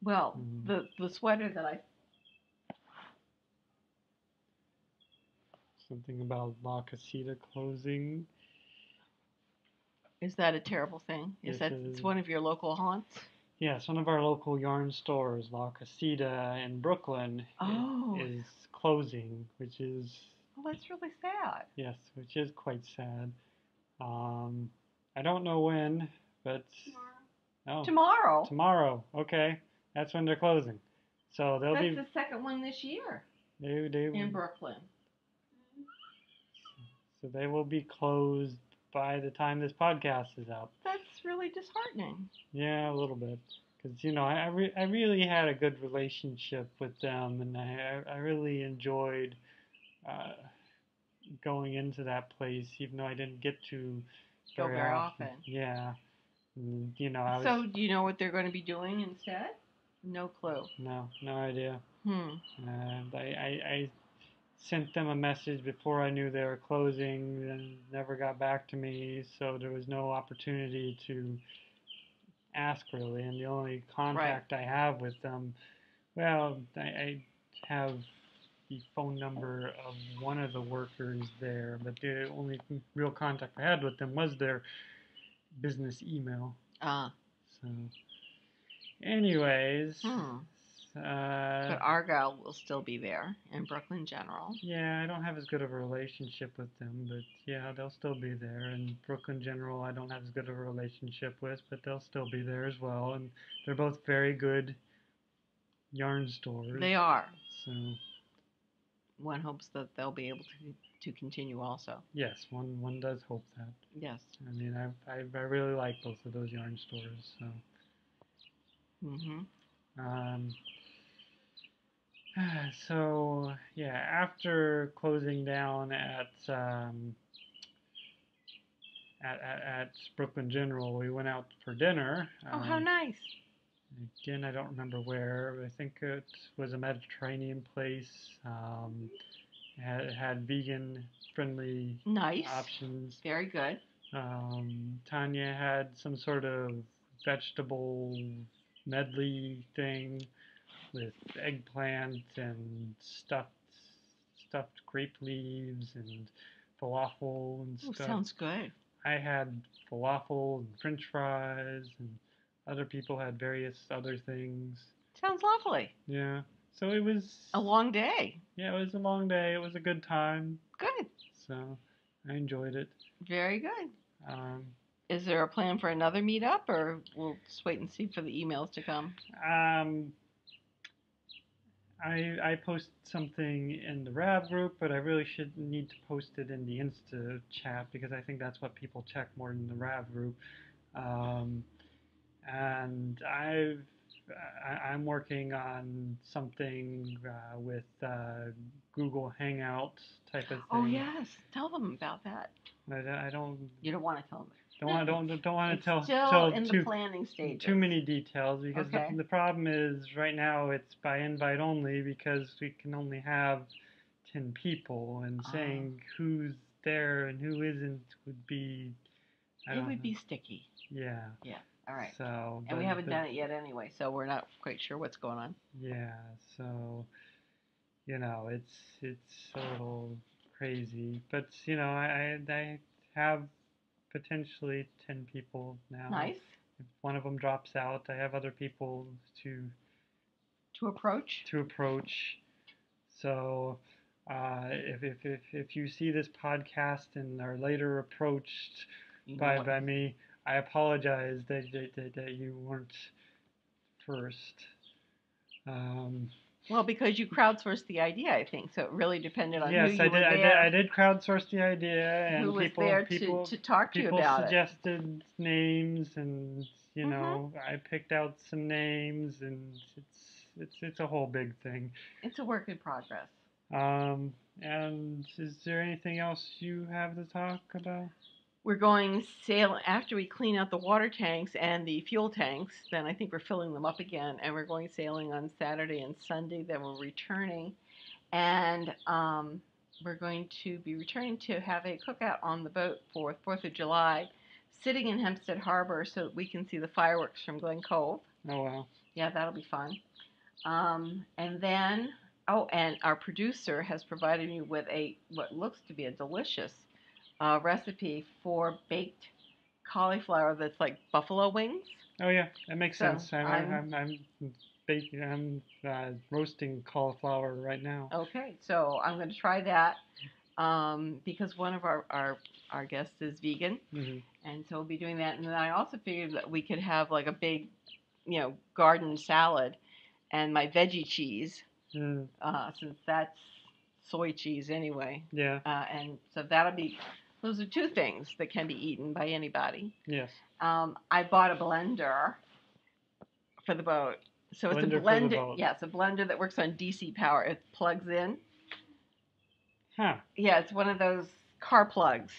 Well, the sweater that I Something about La Casita closing. is that a terrible thing? Is that it's one of your local haunts? Yes, one of our local yarn stores, La Casita in Brooklyn, is closing, which is... Well, that's really sad. Yes, which is quite sad. I don't know when, but... Tomorrow. Oh, tomorrow? Tomorrow, okay. That's when they're closing. So they'll That's the second one this year. In Brooklyn. So they will be closed by the time this podcast is out. That's really disheartening. Yeah, a little bit. Because, I really had a good relationship with them, and I really enjoyed going into that place, even though I didn't get to go very often. Yeah. And, I was... So, do you know what they're going to be doing instead? No clue. No idea. And I sent them a message before I knew they were closing and never got back to me, so there was no opportunity to ask really. And the only contact I have with them, well, I have the phone number of one of the workers there, but the only real contact I had with them was their business email. So, anyways. But Argyle will still be there, and Brooklyn General. Yeah, I don't have as good of a relationship with them, but yeah, they'll still be there. And Brooklyn General, I don't have as good of a relationship with, but they'll still be there as well. And they're both very good yarn stores. They are. So one hopes that they'll be able to continue also. Yes, one does hope that. Yes. I mean, I really like both of those yarn stores. So. So yeah, after closing down at Brooklyn General, we went out for dinner. Oh, how nice! Again, I don't remember where. I think it was a Mediterranean place. It had vegan-friendly options. Very good. Tanya had some sort of vegetable medley thing with eggplant and stuffed grape leaves and falafel and stuff. Oh, sounds good. I had falafel and french fries, and other people had various other things. Sounds lovely. Yeah. So it was... a long day. Yeah, it was a long day. It was a good time. Good. So I enjoyed it. Very good. Is there a plan for another meetup, or we'll just wait and see for the emails to come? I post something in the RAV group, but I really should need to post it in the Insta chat because I think that's what people check more than the RAV group. And I'm working on something with Google Hangout type of thing. Oh yes, tell them about that. I don't. You don't want to tell them. Don't want to tell. Still in the planning stages. Too many details because the problem is right now it's by invite only because we can only have 10 people, and saying who's there and who isn't would be. It would be sticky. Yeah. Yeah. All right. So. And we haven't done it yet anyway, so we're not quite sure what's going on. Yeah. So. It's a little crazy, but I have potentially 10 people now. Nice. If one of them drops out, I have other people to approach. So if you see this podcast and are later approached by me, I apologize that you weren't first. Well, because you crowdsourced the idea, I think, so it really depended on who you were there. Yes, I did crowdsource the idea, and who was there to talk to you about it. People suggested names, and I picked out some names, and it's a whole big thing. It's a work in progress. And is there anything else you have to talk about? We're going sailing after we clean out the water tanks and the fuel tanks. Then I think we're filling them up again, and we're going sailing on Saturday and Sunday. Then we're returning, and we're going to be returning to have a cookout on the boat for 4th of July, sitting in Hempstead Harbor so that we can see the fireworks from Glen Cove. Oh wow. Yeah, that'll be fun. And then, oh, and our producer has provided me with what looks to be a delicious recipe for baked cauliflower that's like buffalo wings. Oh yeah, that makes So sense. I'm baking. I'm roasting cauliflower right now. Okay, so I'm going to try that because one of our guests is vegan, Mm-hmm. and so we'll be doing that. And then I also figured that we could have like a big, garden salad and my veggie cheese, since that's soy cheese anyway. Yeah. And so those are two things that can be eaten by anybody. Yes. I bought a blender for the boat. So it's a Blender for the blender. boat. Yeah, it's a blender that works on DC power. It plugs in. Huh. Yeah, it's one of those car plugs.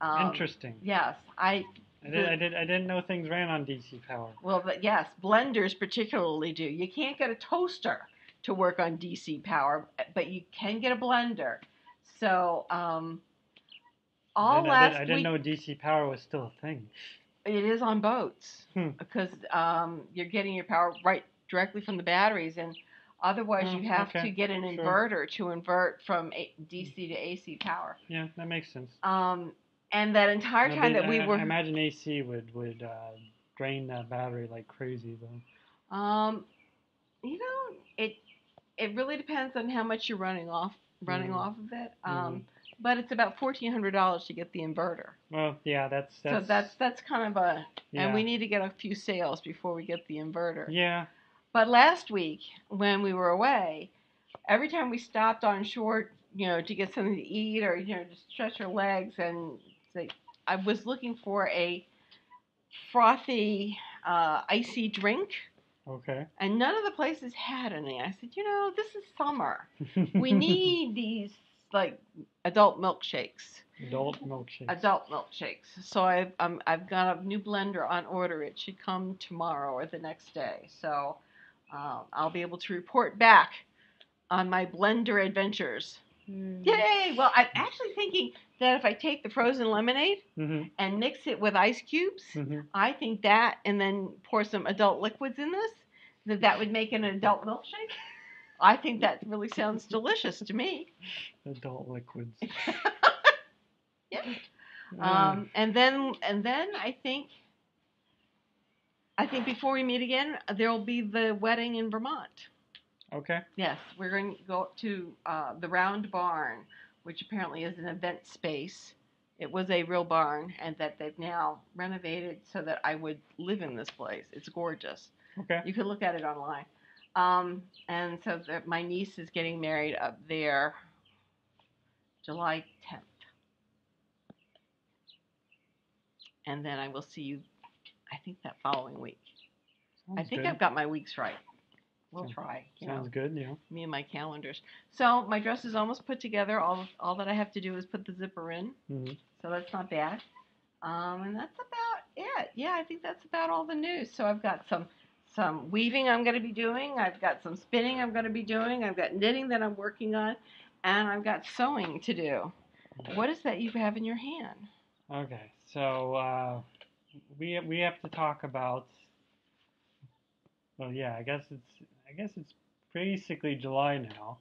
Interesting. Yes, I didn't know things ran on DC power. Well, yes, blenders particularly do. You can't get a toaster to work on DC power, but you can get a blender. So I didn't know DC power was still a thing. It is on boats because you're getting your power directly from the batteries, and otherwise you have to get an inverter to invert from DC to AC power. Yeah, that makes sense. And that entire time that we were, I imagine AC would drain that battery like crazy though. It really depends on how much you're running off of it. But it's about $1,400 to get the inverter. Well, yeah, that's kind of and we need to get a few sales before we get the inverter. Yeah. But last week when we were away, every time we stopped on shore, to get something to eat or to stretch our legs and say, I was looking for a frothy, icy drink. Okay. And none of the places had any. I said, this is summer. We need these like adult milkshakes. Adult milkshakes. So I've got a new blender on order. It should come tomorrow or the next day. So I'll be able to report back on my blender adventures. Yay! Well, I'm actually thinking that if I take the frozen lemonade and mix it with ice cubes, I think that, and then pour some adult liquids in this, that would make an adult milkshake. I think that really sounds delicious to me. Adult liquids. Yeah. And then I think before we meet again, there will be the wedding in Vermont. Okay. Yes, we're going to go to the Round Barn, which apparently is an event space. It was a real barn, and that they've now renovated so that I would live in this place. It's gorgeous. Okay. You can look at it online. And so my niece is getting married up there July 10th. And then I will see you, I think, that following week. I think I've got my weeks right. We'll try. Sounds good, yeah. Me and my calendars. So my dress is almost put together. All that I have to do is put the zipper in. So that's not bad. And that's about it. Yeah, I think that's about all the news. So I've got some weaving I'm going to be doing. I've got some spinning I'm going to be doing. I've got knitting that I'm working on. And I've got sewing to do. What is that you have in your hand? Okay, so we have to talk about. Well, yeah, I guess it's basically July now.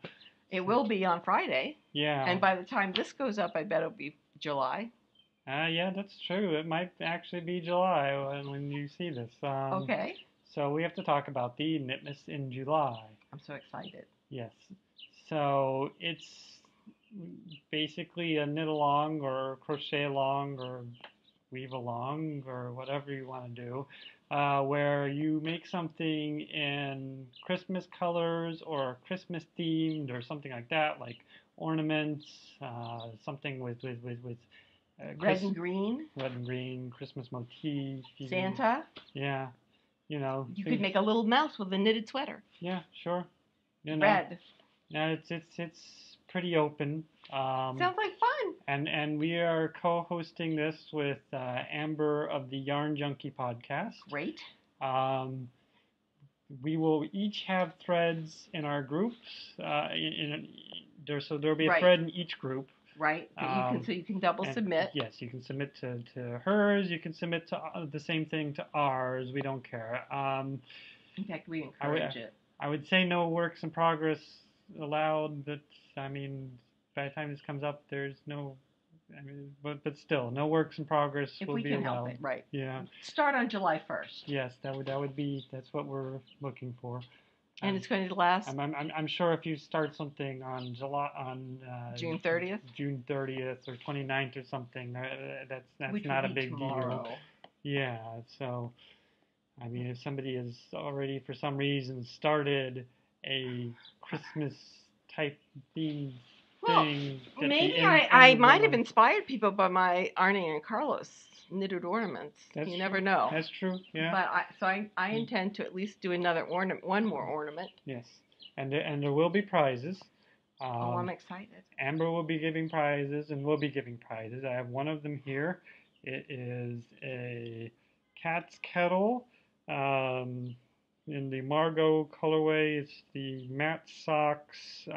It will be on Friday. Yeah. And by the time this goes up, I bet it'll be July. Yeah, that's true. It might actually be July when you see this. Okay. So we have to talk about the Knitmas in July. I'm so excited. Yes. So it's basically a knit along or crochet along or weave along or whatever you want to do, where you make something in Christmas colors or Christmas themed or something like that, like ornaments, something with red and green, Christmas motif. Santa. Yeah, you could make a little mouse with a knitted sweater. Yeah, sure. Red. No, it's pretty open. Sounds like fun. And we are co-hosting this with Amber of the Yarn Junkie podcast. Great. Um, we will each have threads in our groups. So there'll be a Right. thread in each group. Right. So you can double And submit. yes, you can submit to hers. You can submit to the same thing to ours. We don't care. In fact, we encourage it. I would say no works in progress allowed, but I mean, by the time this comes up, there's no. I mean, but still, no works in progress If will we be can allowed. help it, right. Yeah. Start on July 1st. Yes, that's what we're looking for. And it's going to last I'm sure if you start something on June 30th. June 30th or 29th or something, that's Which not a would be big tomorrow. deal. Yeah. So, I mean, if somebody has already for some reason started a Christmas type theme thing, maybe I might have inspired people by my Arnie and Carlos knitted ornaments. You never know. That's true. Yeah. But I intend to at least do another one more ornament. Yes, and there will be prizes. I'm excited. Amber will be giving prizes, and we'll be giving prizes. I have one of them here. It is a cat's kettle in the Margot colorway. It's the matte socks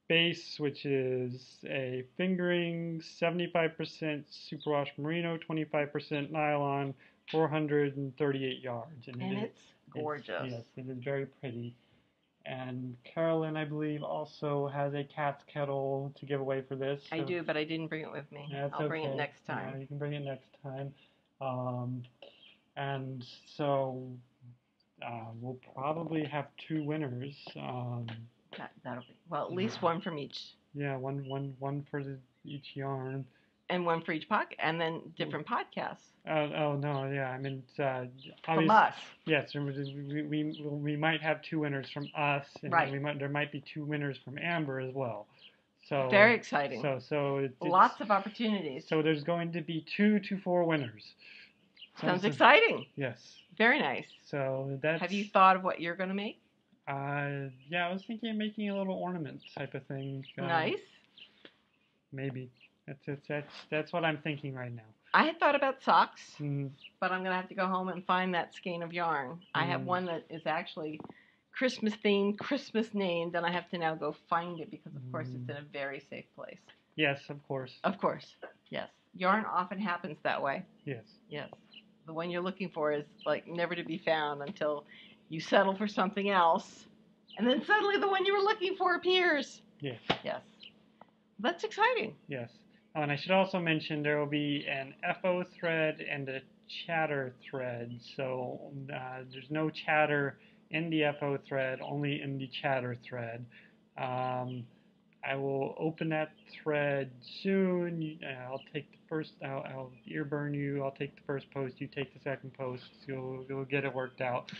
base, which is a fingering 75% superwash merino, 25% nylon, 438 yards. And it's gorgeous. Yes, it is very pretty. And Carolyn, I believe, also has a cat's kettle to give away for this. I do, but I didn't bring it with me. I'll bring it next time. Yeah, you can bring it next time. And so we'll probably have 2 winners. That'll be at least one from each. Yeah, one for each yarn. And one for each podcast, and then different podcasts. Oh no, yeah, I mean from us. Yes, we might have 2 winners from us, and right. There might be 2 winners from Amber as well. So very exciting. So it's lots of opportunities. So there's going to be 2 to 4 winners. Sounds exciting. Yes. Very nice. So that's. Have you thought of what you're going to make? Yeah, I was thinking of making a little ornament type of thing. Nice. Maybe. That's what I'm thinking right now. I had thought about socks, but I'm going to have to go home and find that skein of yarn. I have one that is actually Christmas themed, Christmas named, and I have to now go find it because, of course, it's in a very safe place. Yes, of course. Of course, yes. Yarn often happens that way. Yes. Yes. The one you're looking for is like never to be found until you settle for something else, and then suddenly the one you were looking for appears. Yes. Yes. That's exciting. Yes. Oh, and I should also mention there will be an FO thread and a chatter thread. So there's no chatter in the FO thread, only in the chatter thread. I will open that thread soon. I'll take the first. I'll ear burn you. I'll take the first post. You take the second post. You'll get it worked out.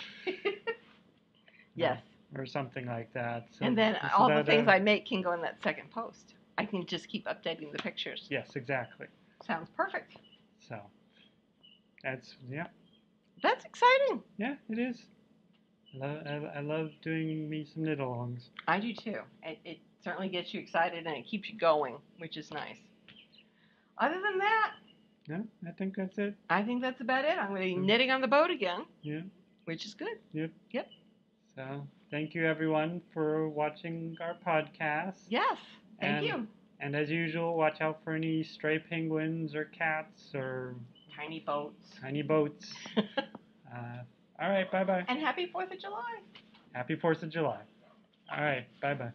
Yes. Or something like that. So, and then all the things I make can go in that second post. I can just keep updating the pictures. Yes, exactly. Sounds perfect. So, that's That's exciting. Yeah, it is. I love doing me some knit-alongs. I do too. It certainly gets you excited and it keeps you going, which is nice. Other than that, no, I think that's it. I think that's about it. I'm going to be knitting on the boat again. Yeah. Which is good. Yep. Yep. So, thank you everyone for watching our podcast. Yes. Thank you. And as usual, watch out for any stray penguins or cats or tiny boats. Tiny boats. All right, bye-bye. And happy 4th of July. Happy 4th of July. All right, bye-bye.